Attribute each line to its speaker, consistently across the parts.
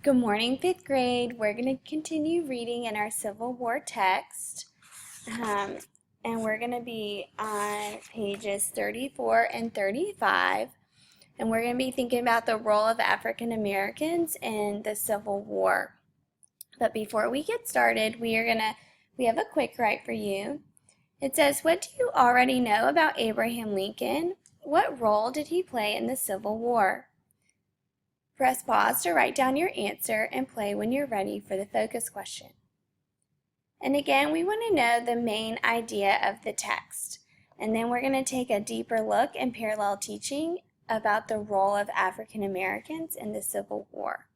Speaker 1: Good morning, fifth grade. We're going to continue reading in our Civil War text. And we're going to be on pages 34 and 35. And we're going to be thinking about the role of African Americans in the Civil War. But before we get started, we have a quick write for you. It says, what do you already know about Abraham Lincoln? What role did he play in the Civil War? Press pause to write down your answer and play when you're ready for the focus question. And again, we want to know the main idea of the text. And then we're going to take a deeper look in parallel teaching about the role of African Americans in the Civil War.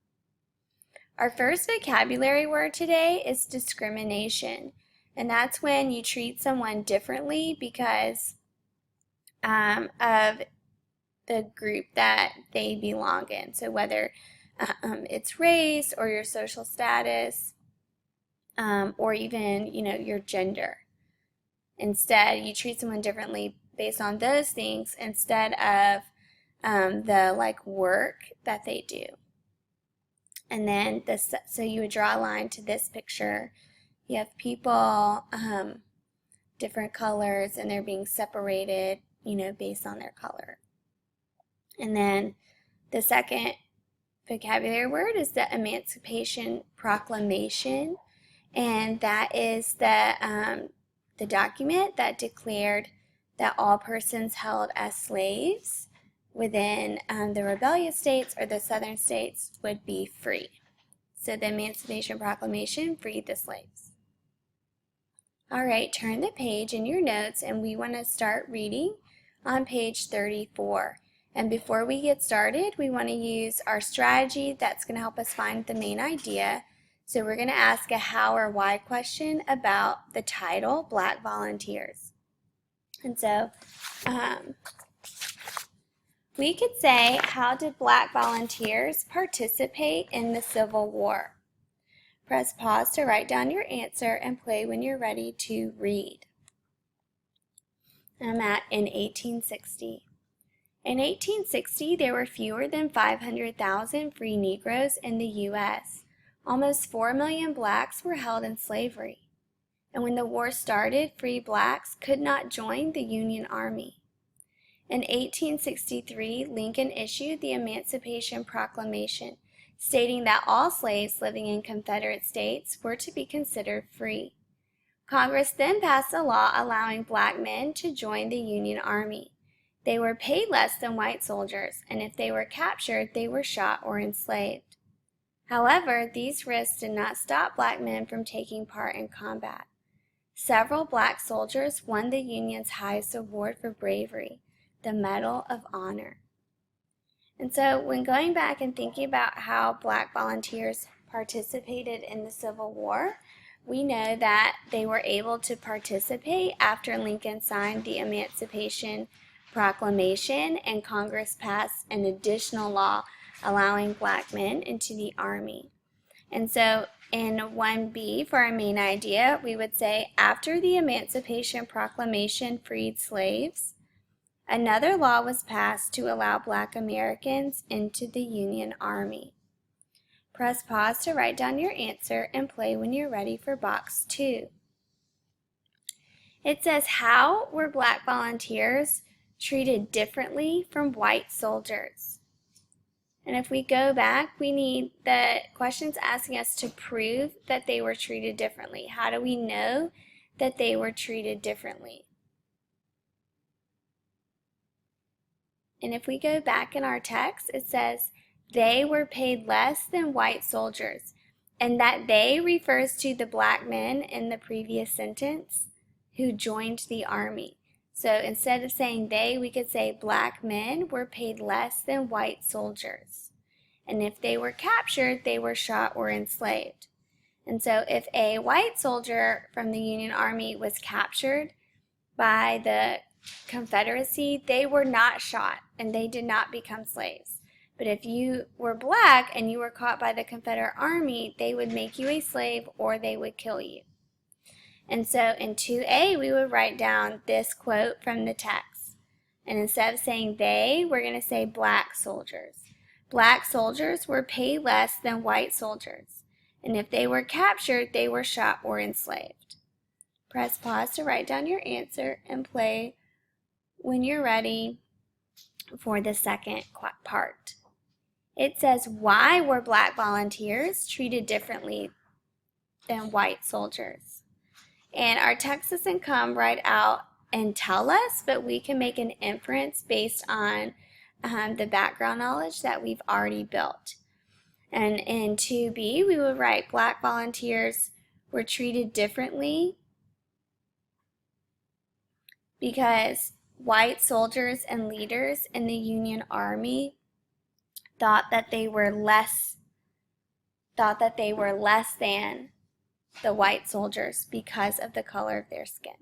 Speaker 1: Our first vocabulary word today is discrimination. And that's when you treat someone differently because of the group that they belong in. So whether it's race or your social status or even, your gender. Instead, you treat someone differently based on those things instead of the work that they do. And then so you would draw a line to this picture. You have people, different colors, and they're being separated, based on their color. And then the second vocabulary word is the Emancipation Proclamation, and that is the document that declared that all persons held as slaves within the rebellious states or the southern states would be free. So the Emancipation Proclamation freed the slaves. All right, turn the page in your notes, and we want to start reading on page 34. And before we get started, we want to use our strategy that's going to help us find the main idea. So we're going to ask a how or why question about the title, Black Volunteers. And so we could say, how did Black volunteers participate in the Civil War? Press pause to write down your answer and play when you're ready to read. I'm in 1860. In 1860, there were fewer than 500,000 free Negroes in the U.S. Almost 4 million blacks were held in slavery. And when the war started, free blacks could not join the Union Army. In 1863, Lincoln issued the Emancipation Proclamation, stating that all slaves living in Confederate states were to be considered free. Congress then passed a law allowing black men to join the Union Army. They were paid less than white soldiers, and if they were captured, they were shot or enslaved. However, these risks did not stop black men from taking part in combat. Several black soldiers won the Union's highest award for bravery, the Medal of Honor. And so when going back and thinking about how black volunteers participated in the Civil War, we know that they were able to participate after Lincoln signed the Emancipation Proclamation and Congress passed an additional law allowing black men into the Army. And so in 1B for our main idea, we would say after the Emancipation Proclamation freed slaves, another law was passed to allow black Americans into the Union Army. Press pause to write down your answer and play when you're ready for box 2. It says, how were black volunteers treated differently from white soldiers? And if we go back, we need the questions asking us to prove that they were treated differently. How do we know that they were treated differently? And if we go back in our text, it says they were paid less than white soldiers. And that they refers to the black men in the previous sentence who joined the Army. So instead of saying they, we could say black men were paid less than white soldiers. And if they were captured, they were shot or enslaved. And so if a white soldier from the Union Army was captured by the Confederacy, they were not shot and they did not become slaves. But if you were black and you were caught by the Confederate Army, they would make you a slave or they would kill you. And so in 2A, we would write down this quote from the text. And instead of saying they, we're going to say black soldiers. Black soldiers were paid less than white soldiers, and if they were captured, they were shot or enslaved. Press pause to write down your answer and play when you're ready for the second part. It says, why were black volunteers treated differently than white soldiers? And our text doesn't come right out and tell us, but we can make an inference based on the background knowledge that we've already built. And in 2B, we would write black volunteers were treated differently because white soldiers and leaders in the Union Army thought that they were less than the white soldiers because of the color of their skin.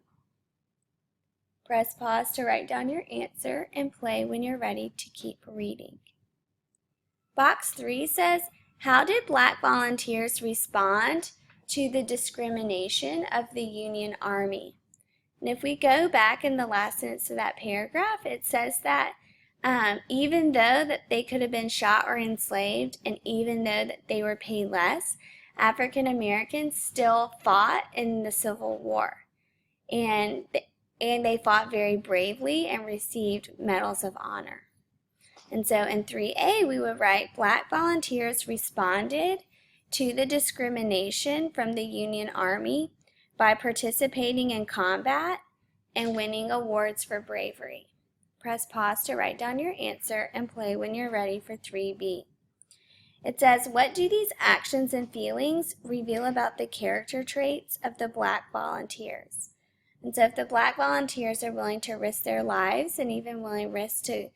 Speaker 1: Press pause to write down your answer and play when you're ready to keep reading. Box 3 says, how did black volunteers respond to the discrimination of the Union Army? And if we go back in the last sentence of that paragraph, it says that even though that they could have been shot or enslaved, and even though that they were paid less, African Americans still fought in the Civil War. And they fought very bravely and received medals of honor. And so in 3A, we would write, black volunteers responded to the discrimination from the Union Army by participating in combat and winning awards for bravery. Press pause to write down your answer and play when you're ready for 3B. It says, what do these actions and feelings reveal about the character traits of the black volunteers? And so if the black volunteers are willing to risk their lives and even willing risk to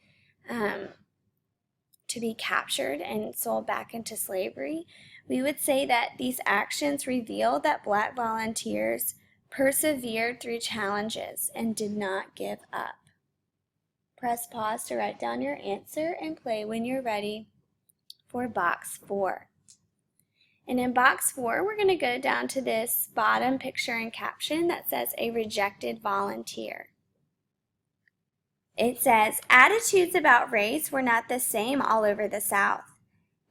Speaker 1: be captured and sold back into slavery, we would say that these actions reveal that black volunteers persevered through challenges and did not give up. Press pause to write down your answer and play when you're ready for box 4. And in box 4, we're going to go down to this bottom picture and caption that says a rejected volunteer. It says, attitudes about race were not the same all over the South.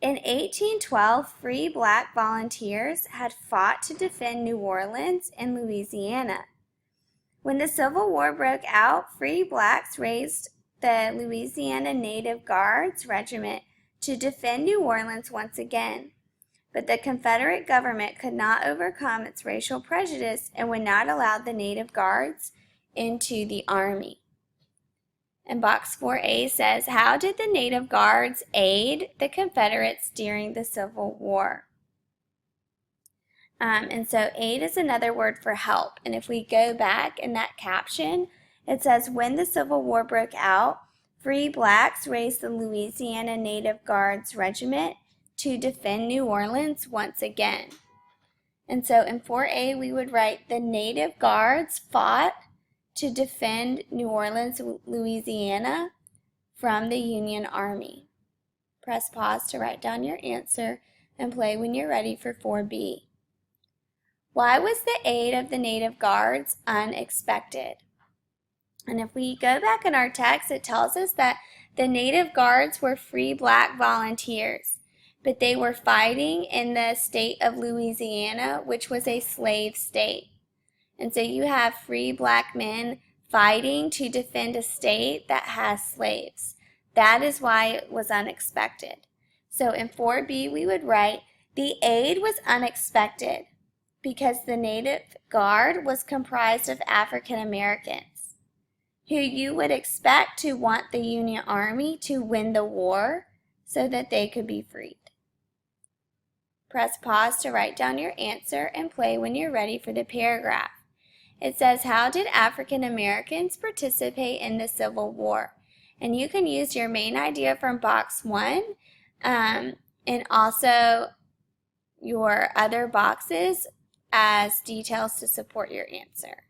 Speaker 1: In 1812, free black volunteers had fought to defend New Orleans and Louisiana. When the Civil War broke out, free blacks raised the Louisiana Native Guards Regiment to defend New Orleans once again. But the Confederate government could not overcome its racial prejudice and would not allow the Native Guards into the Army. And box 4A says, how did the Native Guards aid the Confederates during the Civil War? And so aid is another word for help. And if we go back in that caption, it says, when the Civil War broke out, free blacks raised the Louisiana Native Guards Regiment to defend New Orleans once again. And so in 4A, we would write, the Native Guards fought to defend New Orleans, Louisiana from the Union Army. Press pause to write down your answer and play when you're ready for 4B. Why was the aid of the Native Guards unexpected? And if we go back in our text, it tells us that the Native Guards were free black volunteers, but they were fighting in the state of Louisiana, which was a slave state. And so you have free black men fighting to defend a state that has slaves. That is why it was unexpected. So in 4B, we would write, the aid was unexpected because the Native Guard was comprised of African Americans, who you would expect to want the Union Army to win the war so that they could be freed. Press pause to write down your answer and play when you're ready for the paragraph. It says, how did African Americans participate in the Civil War? And you can use your main idea from box 1 and also your other boxes as details to support your answer.